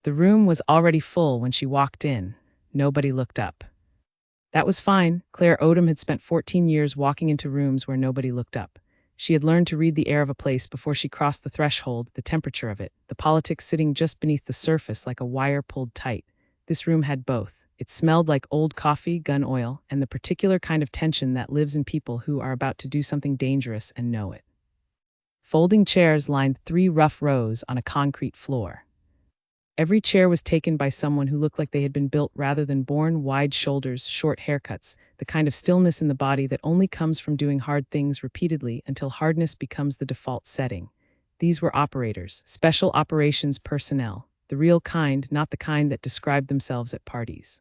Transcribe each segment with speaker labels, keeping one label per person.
Speaker 1: The room was already full when she walked in. Nobody looked up. That was fine. Claire Odom had spent 14 years walking into rooms where nobody looked up. She had learned to read the air of a place before she crossed the threshold, the temperature of it, the politics sitting just beneath the surface like a wire pulled tight. This room had both. It smelled like old coffee, gun oil, and the particular kind of tension that lives in people who are about to do something dangerous and know it. Folding chairs lined 3 rough rows on a concrete floor. Every chair was taken by someone who looked like they had been built rather than born. Wide shoulders, short haircuts, the kind of stillness in the body that only comes from doing hard things repeatedly until hardness becomes the default setting. These were operators, special operations personnel, the real kind, not the kind that described themselves at parties.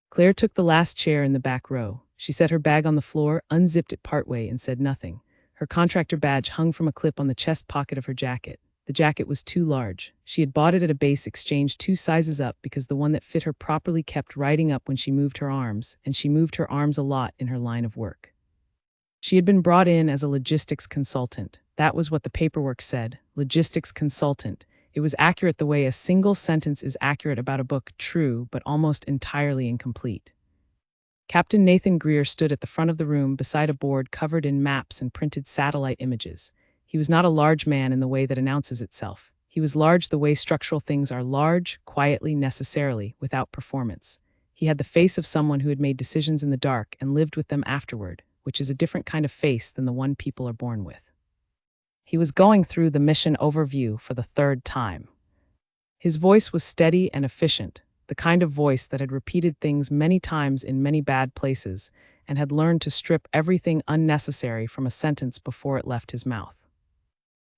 Speaker 1: Claire took the last chair in the back row. She set her bag on the floor, unzipped it partway, and said nothing. Her contractor badge hung from a clip on the chest pocket of her jacket. The jacket was too large. She had bought it at a base exchange 2 sizes up because the one that fit her properly kept riding up when she moved her arms, and she moved her arms a lot in her line of work. She had been brought in as a logistics consultant. That was what the paperwork said, logistics consultant. It was accurate the way a single sentence is accurate about a book, true, but almost entirely incomplete. Captain Nathan Greer stood at the front of the room beside a board covered in maps and printed satellite images. He was not a large man in the way that announces itself. He was large the way structural things are large, quietly, necessarily, without performance. He had the face of someone who had made decisions in the dark and lived with them afterward, which is a different kind of face than the one people are born with. He was going through the mission overview for the 3rd time. His voice was steady and efficient, the kind of voice that had repeated things many times in many bad places and had learned to strip everything unnecessary from a sentence before it left his mouth.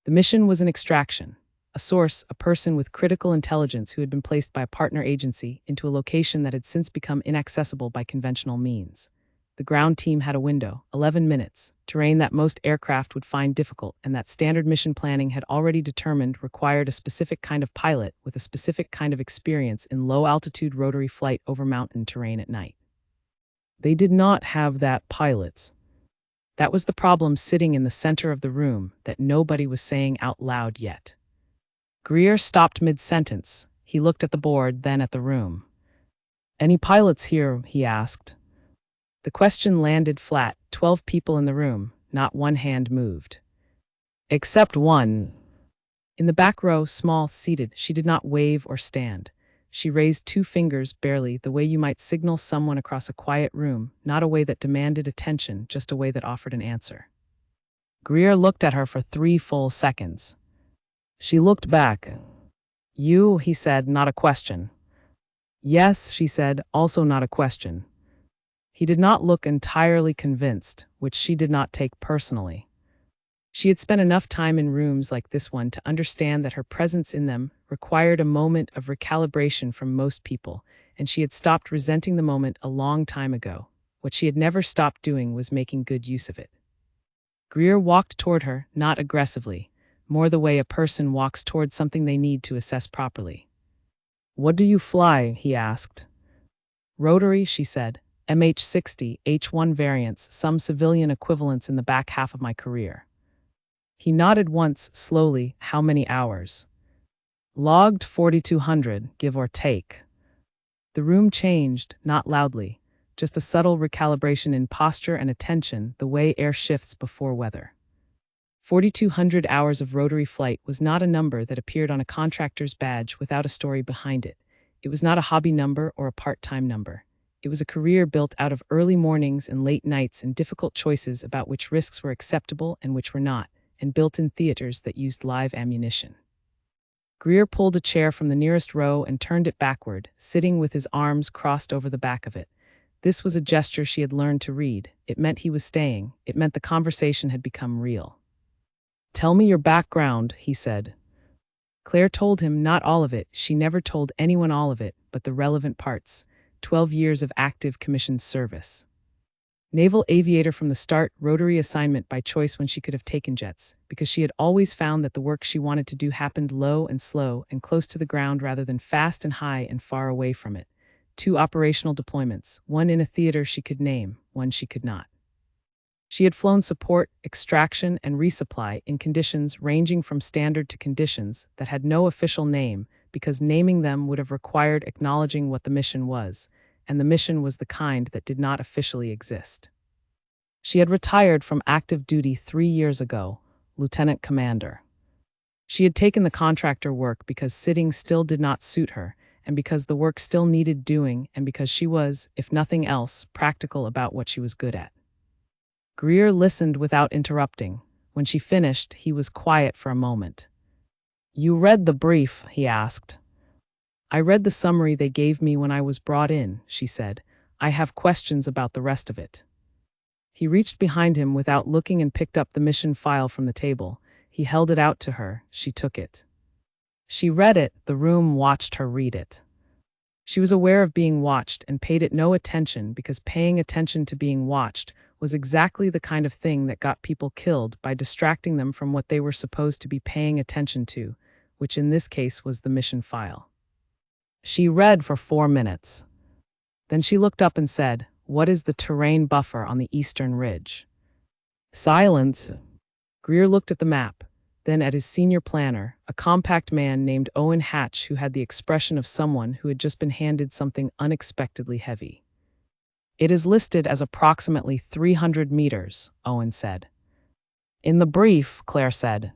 Speaker 1: The mission was an extraction, a source, a person with critical intelligence who had been placed by a partner agency into a location that had since become inaccessible by conventional means. The ground team had a window, 11 minutes, terrain that most aircraft would find difficult and that standard mission planning had already determined required a specific kind of pilot with a specific kind of experience in low-altitude rotary flight over mountain terrain at night. They did not have that pilots. That was the problem sitting in the center of the room that nobody was saying out loud yet. Greer stopped mid-sentence. He looked at the board, then at the room. "Any pilots here?" he asked. The question landed flat. 12 people in the room. Not one hand moved. Except one. In the back row, small, seated, she did not wave or stand. She raised 2 fingers, barely, the way you might signal someone across a quiet room, not a way that demanded attention, just a way that offered an answer. Greer looked at her for 3 full seconds. She looked back. "You," he said, not a question. "Yes," she said, also not a question. He did not look entirely convinced, which she did not take personally. She had spent enough time in rooms like this one to understand that her presence in them required a moment of recalibration from most people, and she had stopped resenting the moment a long time ago. What she had never stopped doing was making good use of it. Greer walked toward her, not aggressively, more the way a person walks toward something they need to assess properly. "What do you fly?" he asked. "Rotary," she said. MH-60, H-1 variants, some civilian equivalents in the back half of my career. He nodded once, slowly. "How many hours?" "Logged 4,200, give or take." The room changed, not loudly, just a subtle recalibration in posture and attention, the way air shifts before weather. 4,200 hours of rotary flight was not a number that appeared on a contractor's badge without a story behind it. It was not a hobby number or a part-time number. It was a career built out of early mornings and late nights and difficult choices about which risks were acceptable and which were not, and built in theaters that used live ammunition. Greer pulled a chair from the nearest row and turned it backward, sitting with his arms crossed over the back of it. This was a gesture she had learned to read. It meant he was staying. It meant the conversation had become real. "Tell me your background," he said. Claire told him not all of it. She never told anyone all of it, but the relevant parts. 12 years of active commissioned service. Naval aviator from the start, rotary assignment by choice when she could have taken jets, because she had always found that the work she wanted to do happened low and slow and close to the ground rather than fast and high and far away from it. 2 operational deployments, one in a theater she could name, one she could not. She had flown support, extraction, and resupply in conditions ranging from standard to conditions that had no official name, because naming them would have required acknowledging what the mission was, and the mission was the kind that did not officially exist. She had retired from active duty 3 years ago, lieutenant commander. She had taken the contractor work because sitting still did not suit her, and because the work still needed doing, and because she was, if nothing else, practical about what she was good at. Greer listened without interrupting. When she finished, he was quiet for a moment. "You read the brief?" he asked. "I read the summary they gave me when I was brought in," she said. "I have questions about the rest of it." He reached behind him without looking and picked up the mission file from the table. He held it out to her. She took it. She read it. The room watched her read it. She was aware of being watched and paid it no attention because paying attention to being watched was exactly the kind of thing that got people killed by distracting them from what they were supposed to be paying attention to, which in this case was the mission file. She read for 4 minutes. Then she looked up and said, "What is the terrain buffer on the eastern ridge?" Silence. Greer looked at the map, then at his senior planner, a compact man named Owen Hatch who had the expression of someone who had just been handed something unexpectedly heavy. "It is listed as approximately 300 meters, Owen said. "In the brief," Claire said.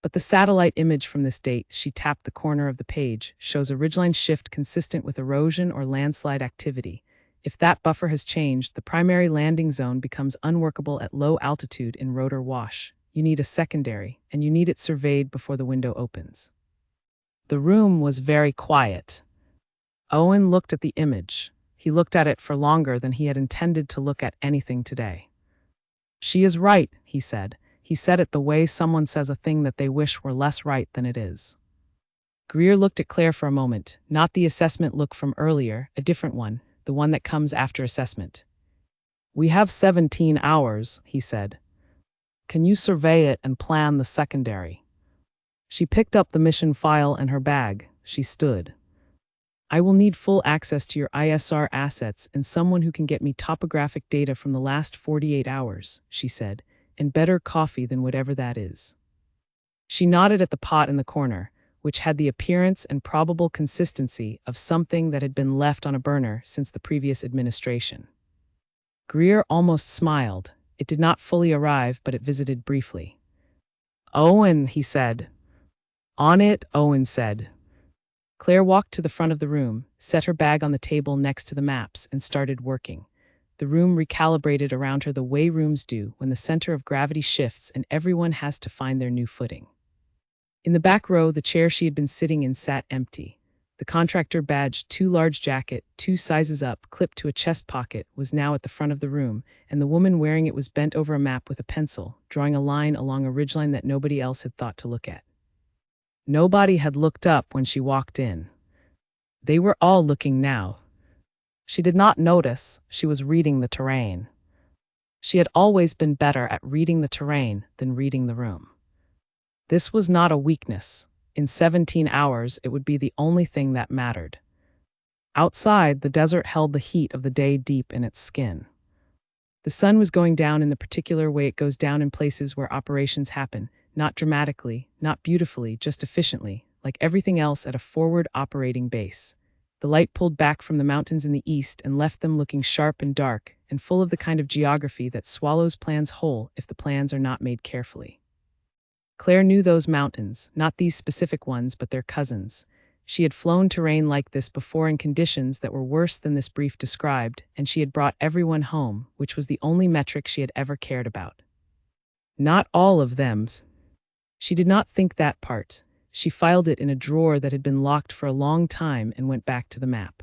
Speaker 1: "But the satellite image from this date," she tapped the corner of the page, "shows a ridgeline shift consistent with erosion or landslide activity. If that buffer has changed, the primary landing zone becomes unworkable at low altitude in rotor wash. You need a secondary, and you need it surveyed before the window opens." The room was very quiet. Owen looked at the image. He looked at it for longer than he had intended to look at anything today. "She is right," he said. He said it the way someone says a thing that they wish were less right than it is. Greer looked at Claire for a moment, not the assessment look from earlier, a different one, the one that comes after assessment. "We have 17 hours, he said. "Can you survey it and plan the secondary?" She picked up the mission file and her bag. She stood. "I will need full access to your ISR assets and someone who can get me topographic data from the last 48 hours, she said, "and better coffee than whatever that is." She nodded at the pot in the corner, which had the appearance and probable consistency of something that had been left on a burner since the previous administration. Greer almost smiled. It did not fully arrive, but it visited briefly. "Owen," he said. "On it," Owen said. Claire walked to the front of the room, set her bag on the table next to the maps, and started working. The room recalibrated around her the way rooms do when the center of gravity shifts and everyone has to find their new footing. In the back row, the chair she had been sitting in sat empty. The contractor badge, too large jacket, 2 sizes up, clipped to a chest pocket, was now at the front of the room, and the woman wearing it was bent over a map with a pencil, drawing a line along a ridgeline that nobody else had thought to look at. Nobody had looked up when she walked in. They were all looking now. She did not notice. She was reading the terrain. She had always been better at reading the terrain than reading the room. This was not a weakness. In 17 hours, it would be the only thing that mattered. Outside, the desert held the heat of the day deep in its skin. The sun was going down in the particular way it goes down in places where operations happen, not dramatically, not beautifully, just efficiently, like everything else at a forward operating base. The light pulled back from the mountains in the east and left them looking sharp and dark, and full of the kind of geography that swallows plans whole if the plans are not made carefully. Claire knew those mountains, not these specific ones, but their cousins. She had flown terrain like this before in conditions that were worse than this brief described, and she had brought everyone home, which was the only metric she had ever cared about. Not all of them. She did not think that part. She filed it in a drawer that had been locked for a long time and went back to the map.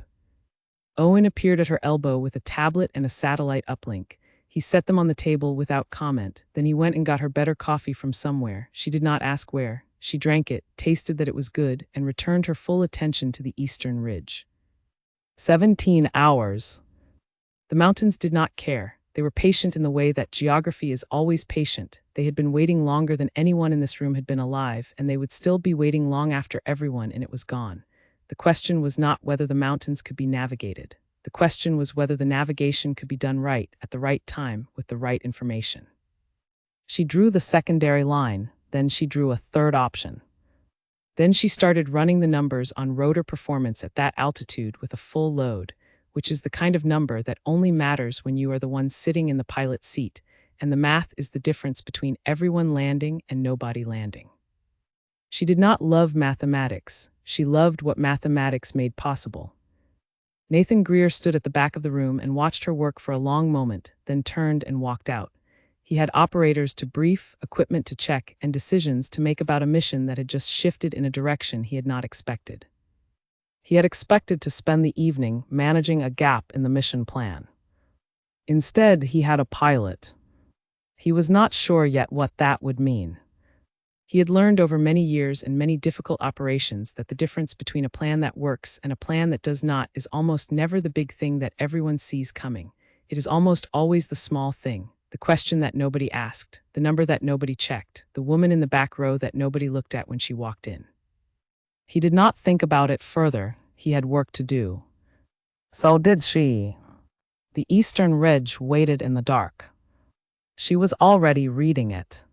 Speaker 1: Owen appeared at her elbow with a tablet and a satellite uplink. He set them on the table without comment. Then he went and got her better coffee from somewhere. She did not ask where. She drank it, tasted that it was good, and returned her full attention to the eastern ridge. 17 hours. The mountains did not care. They were patient in the way that geography is always patient. They had been waiting longer than anyone in this room had been alive, and they would still be waiting long after everyone and it was gone. The question was not whether the mountains could be navigated. The question was whether the navigation could be done right, at the right time, with the right information. She drew the secondary line, then she drew a third option. Then she started running the numbers on rotor performance at that altitude with a full load, which is the kind of number that only matters when you are the one sitting in the pilot's seat, and the math is the difference between everyone landing and nobody landing. She did not love mathematics. She loved what mathematics made possible. Nathan Greer stood at the back of the room and watched her work for a long moment, then turned and walked out. He had operators to brief, equipment to check, and decisions to make about a mission that had just shifted in a direction he had not expected. He had expected to spend the evening managing a gap in the mission plan. Instead, he had a pilot. He was not sure yet what that would mean. He had learned over many years and many difficult operations that the difference between a plan that works and a plan that does not is almost never the big thing that everyone sees coming. It is almost always the small thing, the question that nobody asked, the number that nobody checked, the woman in the back row that nobody looked at when she walked in. He did not think about it further. He had work to do. So did she. The Eastern Ridge waited in the dark. She was already reading it.